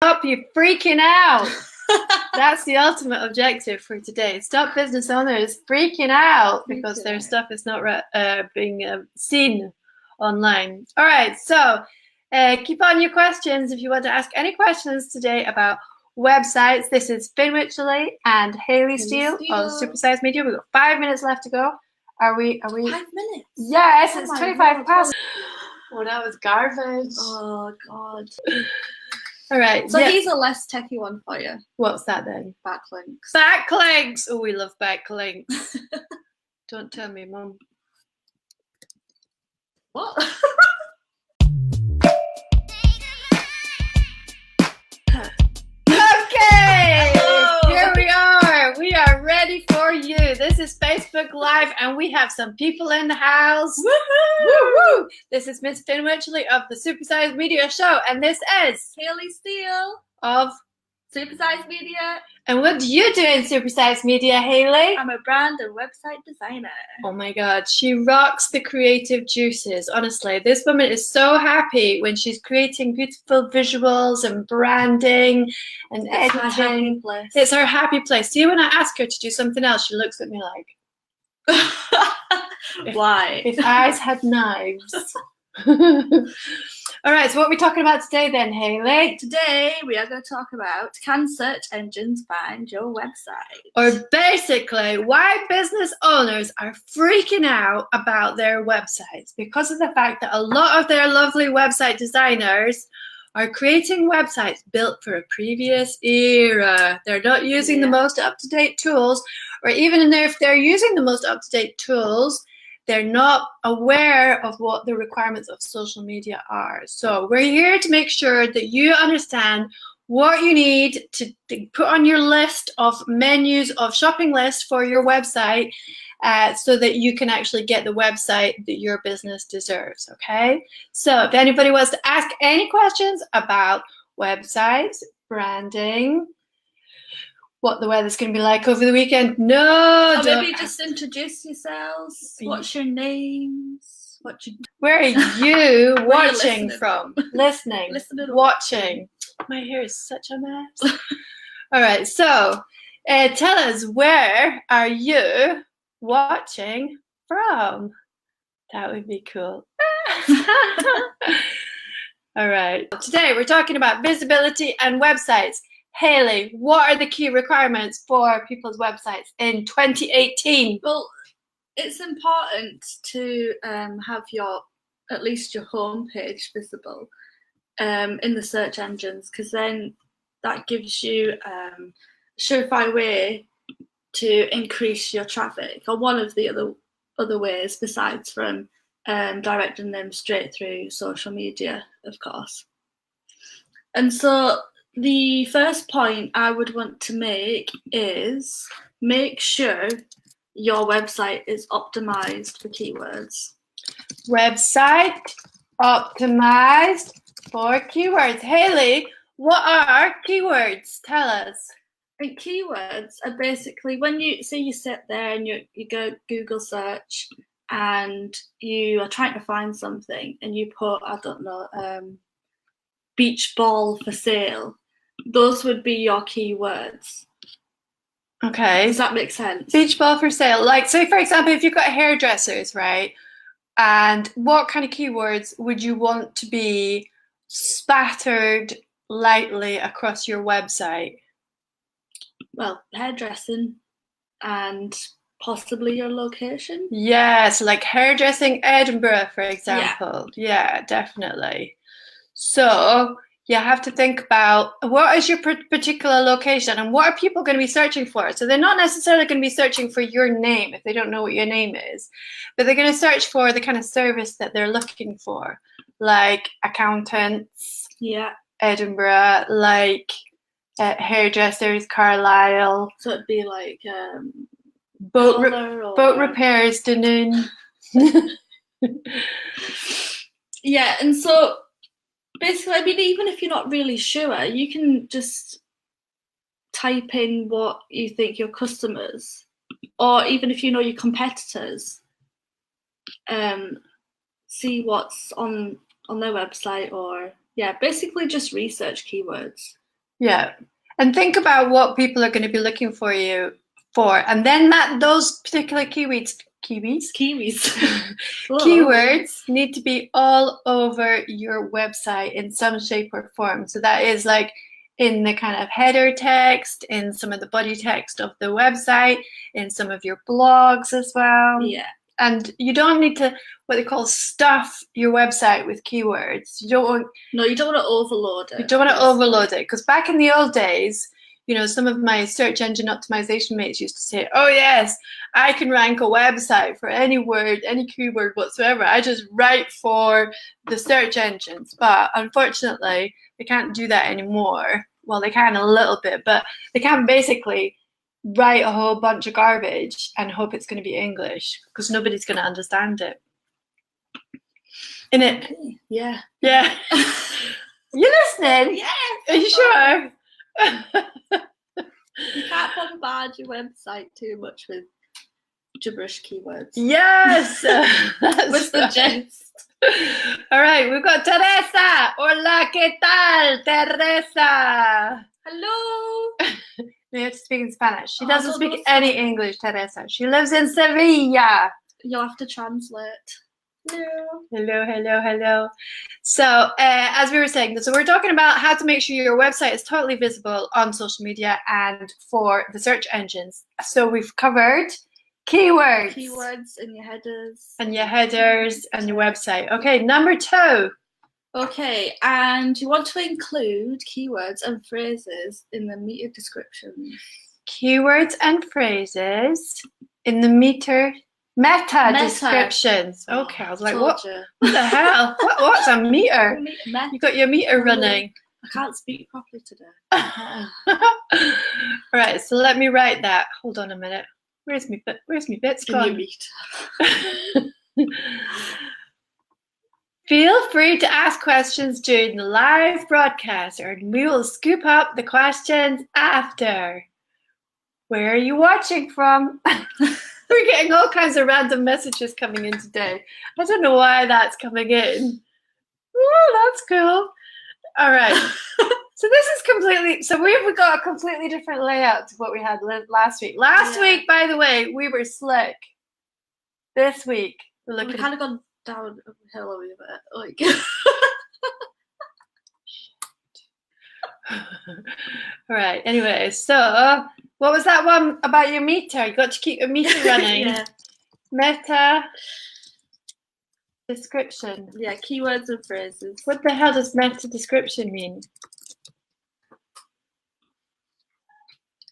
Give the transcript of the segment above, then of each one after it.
stop you freaking out. That's the ultimate objective for today. Stop business owners freaking out because their stuff is not being seen online. All right, so keep on your questions if you want to ask any questions today about websites. This is Finn Wycherley and Hayley Steele of Supersize Media. We've got 5 minutes left to go. Are we? 5 minutes? Yes, it's 25 past. Oh, that was garbage. Oh, God. All right. So here's a less techie one for you. What's that then? Backlinks. Backlinks. Oh, we love backlinks. Don't tell me, Mum. What? Okay. Hello. Here we are. We are ready for you. This is Facebook Live, and we have some people in the house. Woohoo! Woo-hoo! This is Miss Finn Wycherley of the Supersize Media Show, and this is Hayley Steele of Supersize Media. And what do you do in Supersize Media, Hayley? I'm a brand and website designer. Oh my God, she rocks the creative juices. Honestly, this woman is so happy when she's creating beautiful visuals and branding and editing. It's her happy place. It's her happy place. See, when I ask her to do something else, she looks at me like, why? If eyes had knives. All right, so what are we talking about today then, Hayley? Today we are going to talk about, can search engines find your website? Or basically, why business owners are freaking out about their websites because of the fact that a lot of their lovely website designers are creating websites built for a previous era. They're not using the most up-to-date tools, or even if they're using the most up-to-date tools, they're not aware of what the requirements of social media are. So we're here to make sure that you understand what you need to put on your list of menus of shopping list for your website so that you can actually get the website that your business deserves, okay? So if anybody wants to ask any questions about websites, branding, what the weather's going to be like over the weekend. No, maybe just introduce yourselves. What's your names? Where are you watching from? Listening, watching. My hair is such a mess. All right, so tell us, where are you watching from? That would be cool. All right, today we're talking about visibility and websites. Hayley, what are the key requirements for people's websites in 2018? Well, it's important to have at least your homepage visible in the search engines, because then that gives you a surefire way to increase your traffic, or one of the other ways besides from directing them straight through social media, of course. And so the first point I would want to make is make sure your website is optimized for keywords. Website optimized for keywords. Hayley, what are keywords? Tell us. And keywords are basically when you sit there and you go Google search and you are trying to find something and you put, I don't know, beach ball for sale. Those would be your keywords. Okay. Does that make sense? Beach ball for sale. Like, say, for example, if you've got hairdressers, right? And what kind of keywords would you want to be spattered lightly across your website? Well, hairdressing and possibly your location. Yes, like hairdressing Edinburgh, for example. Yeah, definitely. So you have to think about what is your particular location and what are people going to be searching for. So they're not necessarily going to be searching for your name if they don't know what your name is, but they're going to search for the kind of service that they're looking for, like accountants, Edinburgh, like hairdressers, Carlisle. So it'd be like boat repairs, Dunoon. Yeah, and so basically, I mean, even if you're not really sure, you can just type in what you think your customers, or even if you know your competitors, see what's on their website, or basically just research keywords. Yeah. And think about what people are going to be looking for you for. And then those particular keywords keywords need to be all over your website in some shape or form. So that is like in the kind of header text, in some of the body text of the website, in some of your blogs as well. Yeah. And you don't need to what they call stuff your website with keywords. You don't want to overload it. You don't want to overload it, because back in the old days, some of my search engine optimization mates used to say, "Oh yes, I can rank a website for any word, any keyword whatsoever. I just write for the search engines." But unfortunately, they can't do that anymore. Well, they can a little bit, but they can't basically write a whole bunch of garbage and hope it's going to be English, because nobody's going to understand it. Innit? Yeah. Yeah. You listening? Yeah. Are you sure? You can't bombard your website too much with gibberish keywords. Yes. That's the gist. All right, we've got Teresa. Hola, ¿qué tal, Teresa? Hello. You have to speak in Spanish. She doesn't speak any English, Teresa. She lives in Sevilla. You'll have to translate. Hello. So as we were saying, so we're talking about how to make sure your website is totally visible on social media and for the search engines. So we've covered keywords in your headers. And your website. Okay, number 2. Okay, and you want to include keywords and phrases in the meta descriptions. Keywords and phrases in the meta descriptions. Okay, I was like, what the hell? What's a meter? You got your meter running. I can't speak properly today. All right, so let me write that. Hold on a minute. Where's my bits gone? Feel free to ask questions during the live broadcast, or we will scoop up the questions after. Where are you watching from? We're getting all kinds of random messages coming in today. I don't know why that's coming in. Oh, that's cool. All right. So this is we've got a completely different layout to what we had last week. Last week, by the way, we were slick. This week, we kind of gone downhill a wee bit. Like. All right. Anyway, so what was that one about your meter? You got to keep your meter running. Yeah. Meta description. Yeah, keywords and phrases. What the hell does meta description mean?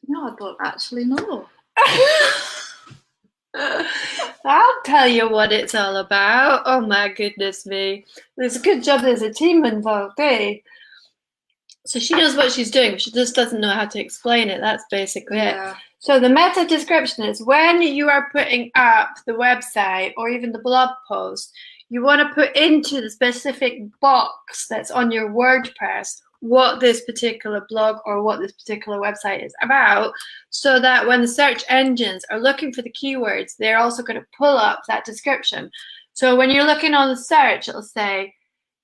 No, I don't actually know. I'll tell you what it's all about. Oh my goodness me. There's a good job there's a team involved, eh? So she knows what she's doing, but she just doesn't know how to explain it. That's basically it. So the meta description is when you are putting up the website or even the blog post, you want to put into the specific box that's on your WordPress what this particular blog or what this particular website is about, so that when the search engines are looking for the keywords, they're also going to pull up that description. So when you're looking on the search, it'll say,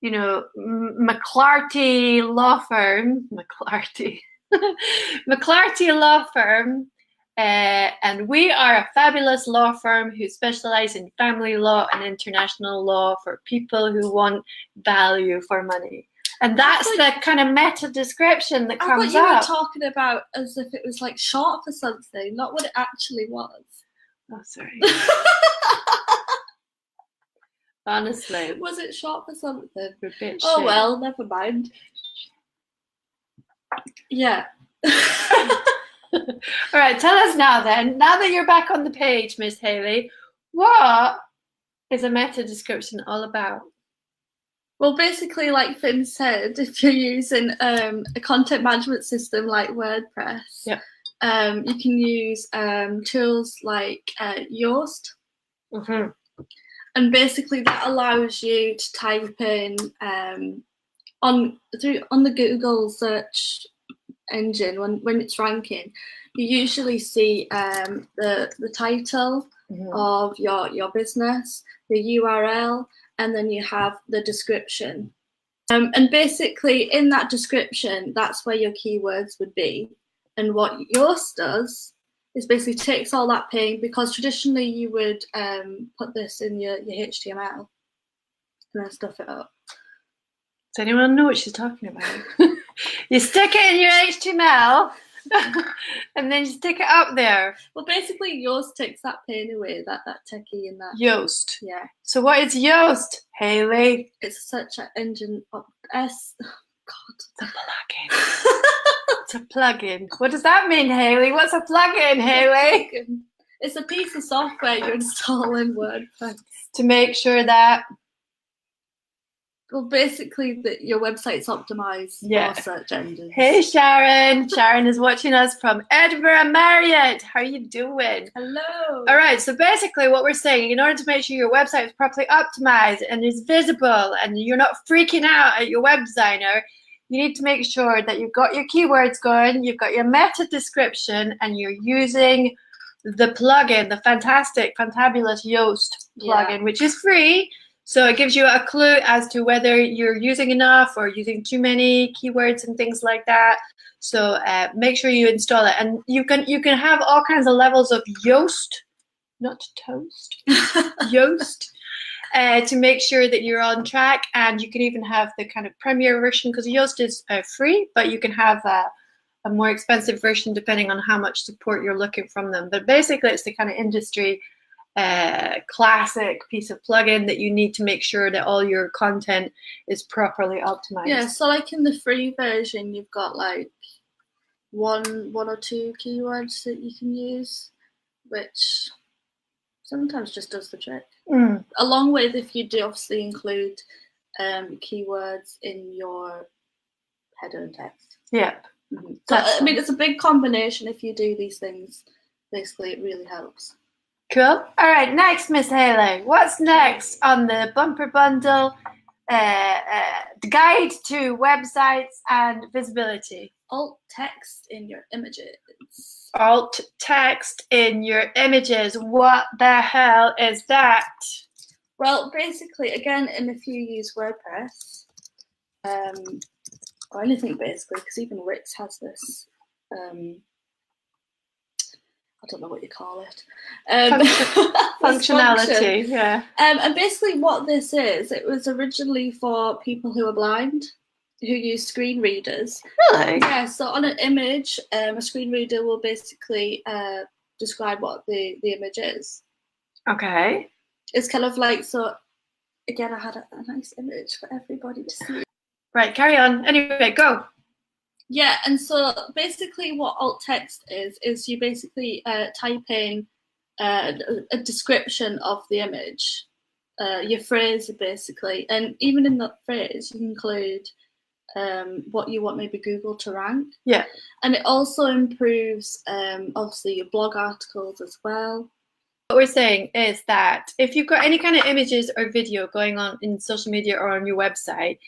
McClarty Law Firm, McClarty Law Firm, and we are a fabulous law firm who specialize in family law and international law for people who want value for money. And that's the kind of meta description that comes up. I thought you were talking about as if it was like short for something, not what it actually was. Oh, sorry. Honestly. Was it short for something? Oh, well, never mind. Yeah. All right, tell us now then. Now that you're back on the page, Miss Haley, what is a meta description all about? Well, basically, like Finn said, if you're using a content management system like WordPress, you can use tools like Yoast. Mm-hmm. And basically that allows you to type in on the Google search engine when it's ranking, you usually see the title of your business, the URL, and then you have the description. And basically in that description, that's where your keywords would be. And what Yoast does is basically takes all that pain, because traditionally you would put this in your HTML and then stuff it up. Does anyone know what she's talking about? You stick it in your HTML and then you stick it up there. Well, basically Yoast takes that pain away, that techie and that. Yoast. Yeah. So what is Yoast, Hayley? It's a search engine of S. Oh, God. It's a plugin. It's a plugin. What does that mean, Hayley? What's a plugin, Hayley? It's a piece of software you install in WordPress to make sure that. Well, basically, that your website's optimized for search engines. Hey, Sharon. Sharon is watching us from Edinburgh Marriott. How are you doing? Hello. All right. So basically what we're saying, in order to make sure your website is properly optimized and is visible and you're not freaking out at your web designer, you need to make sure that you've got your keywords going, you've got your meta description, and you're using the plugin, the fantabulous Yoast plugin, which is free. So it gives you a clue as to whether you're using enough or using too many keywords and things like that. So make sure you install it. And you can have all kinds of levels of Yoast, not toast, Yoast, to make sure that you're on track. And you can even have the kind of premier version, because Yoast is free, but you can have a more expensive version depending on how much support you're looking from them. But basically it's the kind of industry classic piece of plugin that you need to make sure that all your content is properly optimized. Yeah, so like in the free version, you've got like one or two keywords that you can use, which sometimes just does the trick. Along with if you do obviously include keywords in your header and text. Yeah. So, I mean, it's a big combination. If you do these things, basically it really helps. Cool. All right, next, Miss Hayley. What's next on the bumper bundle? The guide to websites and visibility. Alt text in your images. Alt text in your images. What the hell is that? Well, basically, again, and if you use WordPress, or anything basically, because even Wix has this. I don't know what you call it. Functionality, yeah. And basically what this is, it was originally for people who are blind, who use screen readers. Really? Yeah, so on an image, a screen reader will basically describe what the image is. Okay. It's kind of like, so again, I had a nice image for everybody to see. Right, carry on. Anyway, go. Yeah, and so basically what alt text is you basically type in a description of the image, your phrase basically, and even in that phrase you include what you want maybe Google to rank. Yeah. And it also improves obviously your blog articles as well. What we're saying is that if you've got any kind of images or video going on in social media or on your website,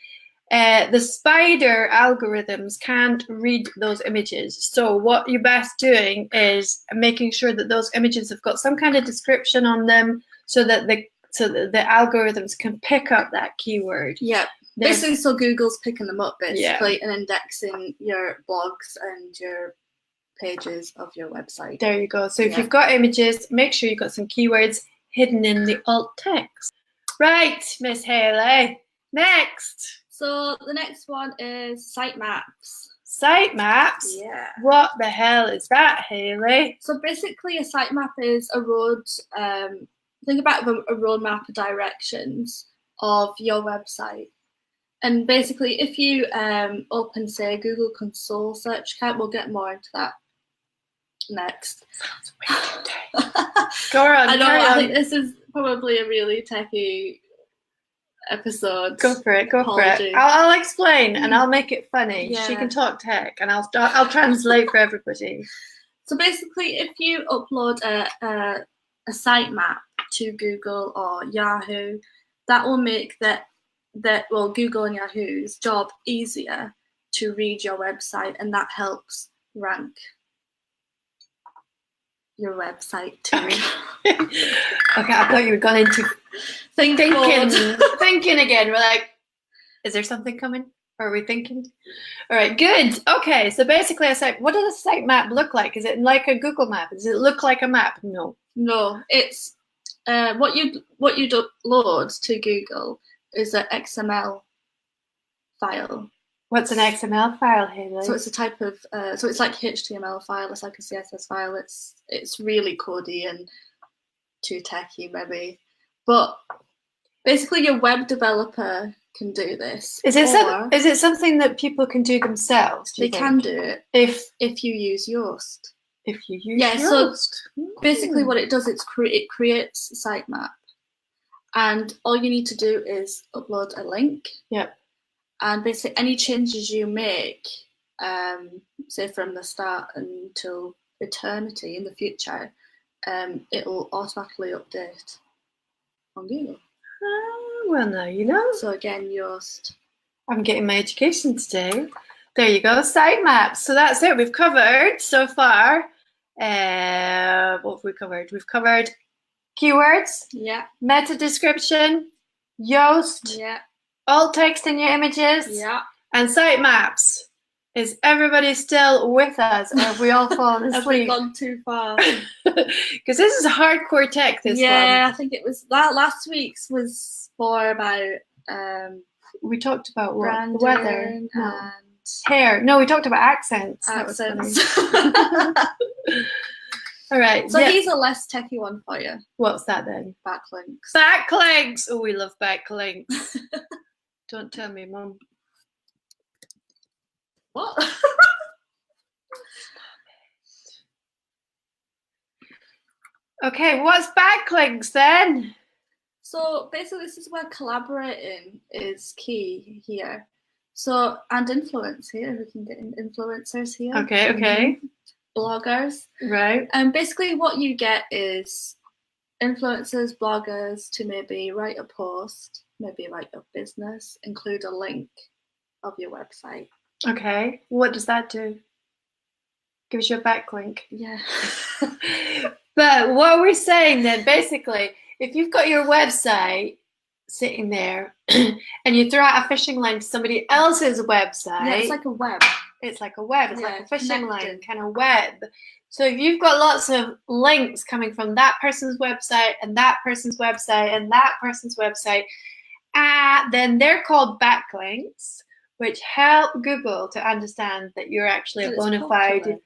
the spider algorithms can't read those images. So what you're best doing is making sure that those images have got some kind of description on them, so that the algorithms can pick up that keyword. Yeah. Basically, so Google's picking them up basically and indexing your blogs and your pages of your website. There you go. So if you've got images, make sure you've got some keywords hidden in the alt text. Right, Miss Hayley. Next. So the next one is sitemaps. Sitemaps? Yeah. What the hell is that, Hayley? So basically a sitemap is a road, think about a roadmap of directions of your website. And basically if you open, say, Google Console search account, we'll get more into that next. Sounds weird. Go on, I know, carry on. I think this is probably a really techie episode. Go for it. Go for it. I'll explain and I'll make it funny. Yeah. She can talk tech and I'll translate for everybody. So basically, if you upload a sitemap to Google or Yahoo, that will make Google and Yahoo's job easier to read your website, and that helps rank your website too. Okay, I thought you were going into thinking again. We're like, Is there something coming? Are we thinking? All right, good. Okay, so basically a site, what does a sitemap look like? Is it like a Google map? Does it look like a map? No. No, it's what you load to Google is an XML file. What's an XML file, Hayley? So it's a type of so it's like HTML file. It's like a CSS file. It's really codey and too techy maybe, but basically your web developer can do this. Is it something that people can do themselves? They can do it if you use Yoast. If you use Yoast. So basically what it does, it creates a sitemap, and all you need to do is upload a link. Yep. And basically any changes you make, say from the start until eternity in the future, it'll automatically update on Google. Well, now you know. So again, Yoast. I'm getting my education today. There you go, sitemaps. So that's it. We've covered so far. What have we covered? We've covered keywords. Yeah. Meta description. Yoast. Yeah. Alt text in your images. Yeah. And sitemaps. Is everybody still with us, or have we all fallen asleep? Have we gone too far? Because this is hardcore tech. This one. Yeah, I think it was that last week's was more about. We talked about what? Branding The weather and hair. No, we talked about accents. Accents. All right. So here's a less techy one for you. What's that then? Backlinks. Backlinks. Oh, we love backlinks. Don't tell me, Mum. What? Okay, what's backlinks then? So basically, this is where collaborating is key here. So, and influence here, we can get influencers here. Okay. Bloggers. Right. And basically what you get is influencers, bloggers to maybe write a post, maybe write a business, include a link of your website. Okay. What does that do? Gives you a backlink. Yeah. But what we're saying then, basically, if you've got your website sitting there and you throw out a phishing link to somebody else's website. Yeah, it's like a web. It's like a web. It's Yeah, like a phishing connected. line, kind of web. So if you've got lots of links coming from that person's website and that person's website and that person's website, then they're called backlinks, which help Google to understand that you're actually a bona fide,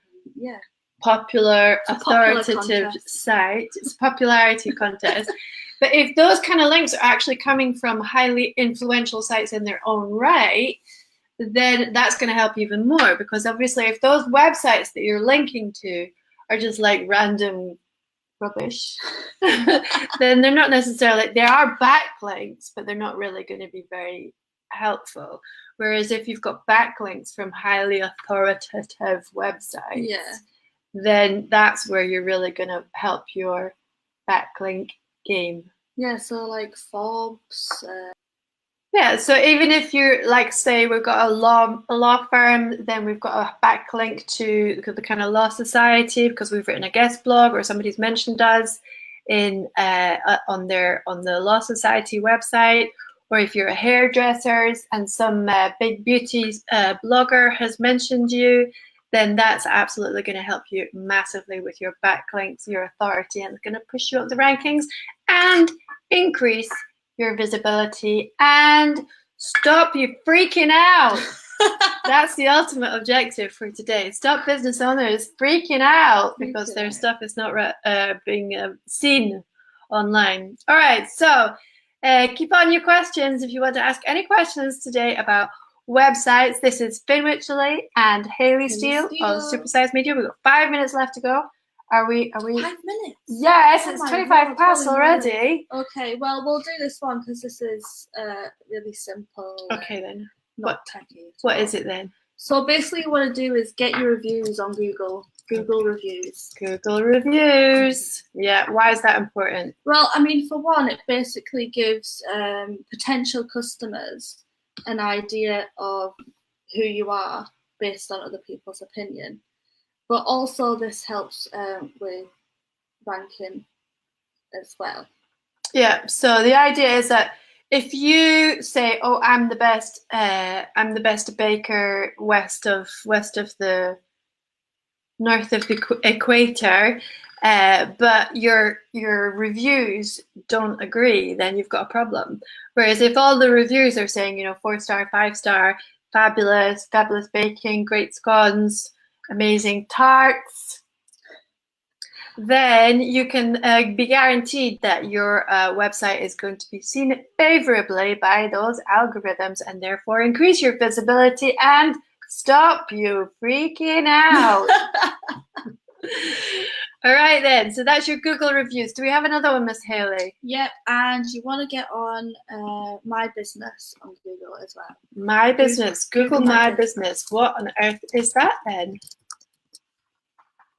popular, authoritative site. It's a popularity contest. But if those kind of links are actually coming from highly influential sites in their own right, then that's going to help even more, because obviously if those websites that you're linking to are just like random rubbish, then they're not necessarily, they are backlinks, but they're not really going to be very helpful. Whereas if you've got backlinks from highly authoritative websites, then that's where you're really going to help your backlink game. Yeah, so like Forbes. Yeah, so even if you're like, say we've got a law firm, then we've got a backlink to the kind of law society because we've written a guest blog or somebody's mentioned us in on the law society website. Or if you're a hairdresser and some big beauty blogger has mentioned you, then that's absolutely going to help you massively with your backlinks, your authority, and it's going to push you up the rankings and increase your visibility and stop you freaking out. That's the ultimate objective for today. Stop business owners freaking out because their stuff is not being seen online. All right, so keep on your questions if you want to ask any questions today about websites. This is Finn Wycherley and Hayley Steele on Supersize Media. We've got 5 minutes left to go. Are we? 5 minutes? Yes, it's 25 past already. Okay, well, we'll do this one because this is really simple. Okay, then. Not techy. What is it then? So basically what you want to do is get your reviews on Google. Google reviews. Google reviews. Yeah, why is that important? Well, I mean, for one, it basically gives potential customers an idea of who you are based on other people's opinion. But also this helps with ranking as well. Yeah, so the idea is that if you say, "Oh, I'm the best baker west of the north of the equator," but your reviews don't agree, then you've got a problem. Whereas if all the reviews are saying, 4-star, 5-star, fabulous baking, great scones, amazing tarts, then you can be guaranteed that your website is going to be seen favorably by those algorithms and therefore increase your visibility and stop you freaking out. All right then, so that's your Google reviews. Do we have another one, Miss Haley? Yep, and you want to get on My Business on Google as well. My Business, Google My Business. What on earth is that then?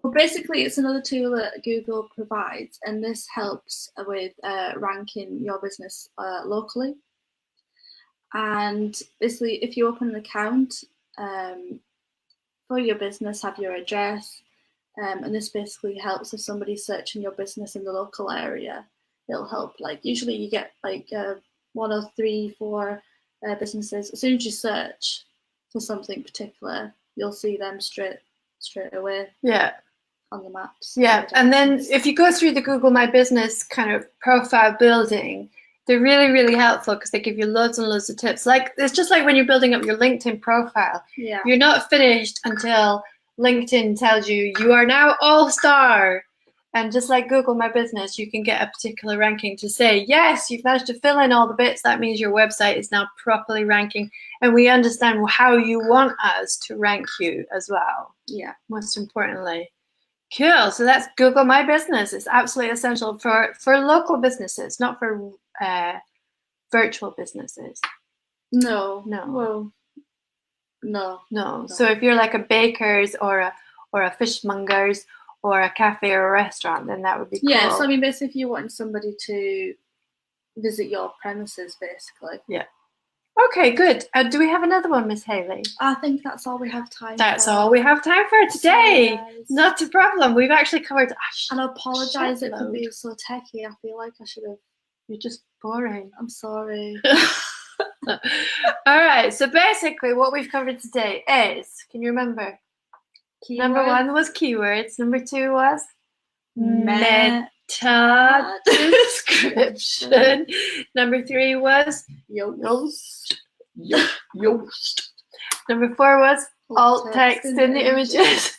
Well, basically, it's another tool that Google provides, and this helps with ranking your business locally. And basically, if you open an account for your business, have your address, and this basically helps if somebody's searching your business in the local area. It'll help. Like usually, you get like 1 or 3, 4 businesses. As soon as you search for something particular, you'll see them straight away. Yeah. On the maps. Yeah, and then if you go through the Google My Business kind of profile building, they're really, really helpful because they give you loads and loads of tips. Like it's just like when you're building up your LinkedIn profile. Yeah. You're not finished until LinkedIn tells you you are now all-star. And just like Google My Business, you can get a particular ranking to say, yes, you've managed to fill in all the bits. That means your website is now properly ranking. And we understand how you want us to rank you as well. Yeah. Most importantly. Cool. So that's Google My Business. It's absolutely essential for local businesses, not for virtual businesses. No. Well, no. So if you're like a baker's or a fishmonger's or a cafe or a restaurant, then that would be cool. Yeah. So I mean, basically, if you want somebody to visit your premises, basically. Yeah. Okay, good. Do we have another one, Miss Haley? I think that's all we have time for. That's all we have time for today. Sorry, not a problem. We've actually covered. And I apologise for being so techy. I feel like I should have. You're just boring. I'm sorry. All right. So basically, what we've covered today is, can you remember? Keywords. Number 1 was keywords. Number 2 was meta description. Number 3 was Yoast. Number 4 was alt text in the images.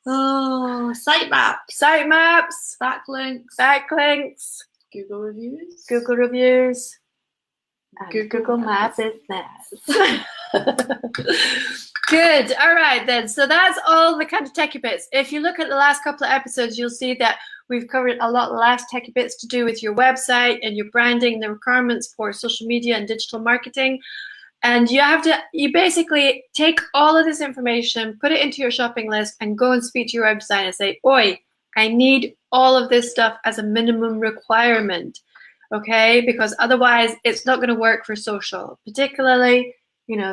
Sitemaps. Backlinks. Google reviews. And Google My Business. Good. All right, then. So that's all the kind of techie bits. If you look at the last couple of episodes, you'll see that we've covered a lot of the last techie bits to do with your website and your branding, the requirements for social media and digital marketing. And you basically take all of this information, put it into your shopping list, and go and speak to your website and say, oi, I need all of this stuff as a minimum requirement. Okay? Because otherwise, it's not going to work for social, particularly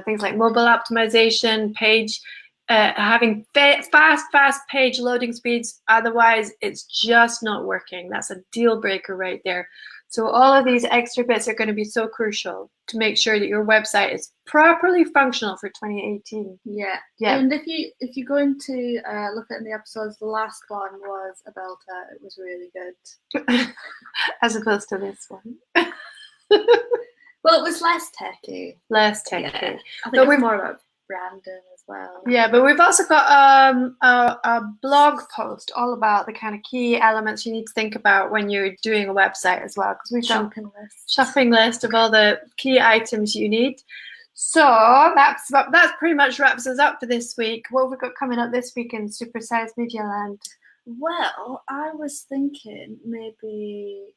things like mobile optimization, page, having fast page loading speeds. Otherwise, it's just not working. That's a deal breaker right there. So all of these extra bits are going to be so crucial to make sure that your website is properly functional for 2018. Yeah. And if you go into look at the episodes, the last one was a belter. It was really good. As opposed to this one. Well, it was less techy. Yeah. I think it's more about branding as well. Yeah, but we've also got a blog post all about the kind of key elements you need to think about when you're doing a website as well, because we've got shopping list of all the key items you need. So that's pretty much wraps us up for this week. What have we got coming up this week in Supersize Media Land? Well, I was thinking maybe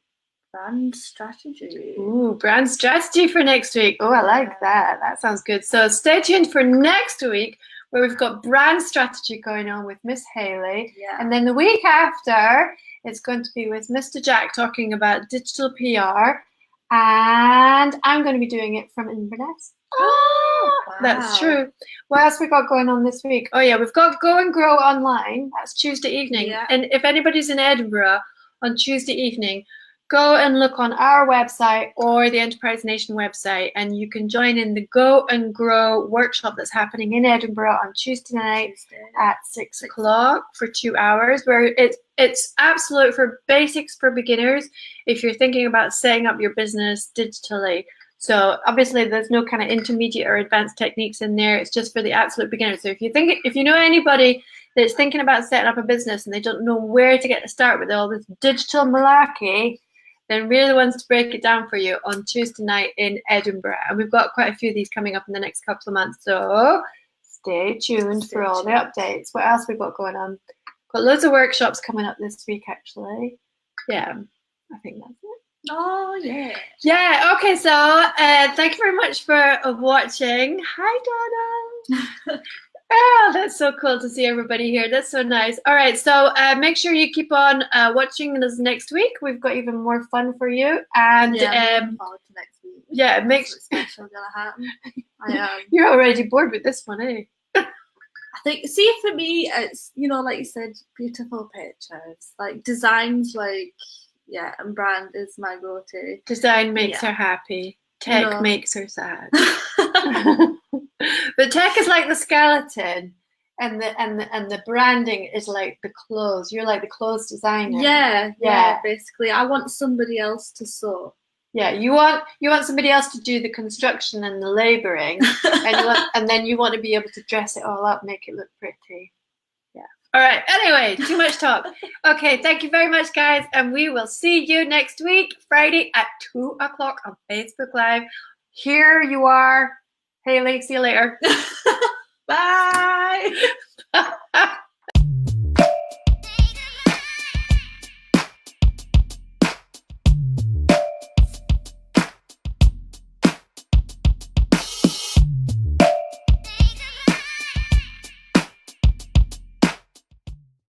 brand strategy. Ooh, brand strategy for next week. Oh, I like that. That sounds good. So stay tuned for next week, where we've got brand strategy going on with Miss Haley. Yeah. And then the week after, it's going to be with Mr. Jack talking about digital PR. And I'm going to be doing it from Inverness. Oh, wow. That's true. What else we got going on this week? Oh, yeah, we've got Go and Grow Online. That's Tuesday evening. Yeah. And if anybody's in Edinburgh on Tuesday evening, go and look on our website or the Enterprise Nation website, and you can join in the Go and Grow workshop that's happening in Edinburgh on Tuesday night at 6 o'clock for 2 hours, where it's absolute for basics for beginners if you're thinking about setting up your business digitally. So obviously there's no kind of intermediate or advanced techniques in there. It's just for the absolute beginners. So if you know anybody that's thinking about setting up a business and they don't know where to get to start with all this digital malarkey, then we're the ones to break it down for you on Tuesday night in Edinburgh. And we've got quite a few of these coming up in the next couple of months. So stay tuned for all the updates. What else we've got going on? Got loads of workshops coming up this week, actually. Yeah, I think that's it. Oh, yeah. Yeah, okay, so thank you very much for watching. Hi, Donna. Oh, that's so cool to see everybody here. That's so nice. All right, so make sure you keep on watching us next week. We've got even more fun for you. And I'm looking forward to next week. Yeah, make sure special gonna happen. I am. You're already bored with this one, eh? I think, see, for me, it's, you know, like you said, beautiful pictures, like designs, like, yeah, and brand is my go-to. Design makes her happy. Tech makes her sad. But tech is like the skeleton, and the branding is like the clothes. You're like the clothes designer. Yeah. Basically, I want somebody else to sew. Yeah, you want somebody else to do the construction and the labouring, and then you want to be able to dress it all up, make it look pretty. Yeah. All right. Anyway, too much talk. Okay. Thank you very much, guys, and we will see you next week, Friday at 2 o'clock on Facebook Live. Here you are, Haley. See you later. Bye.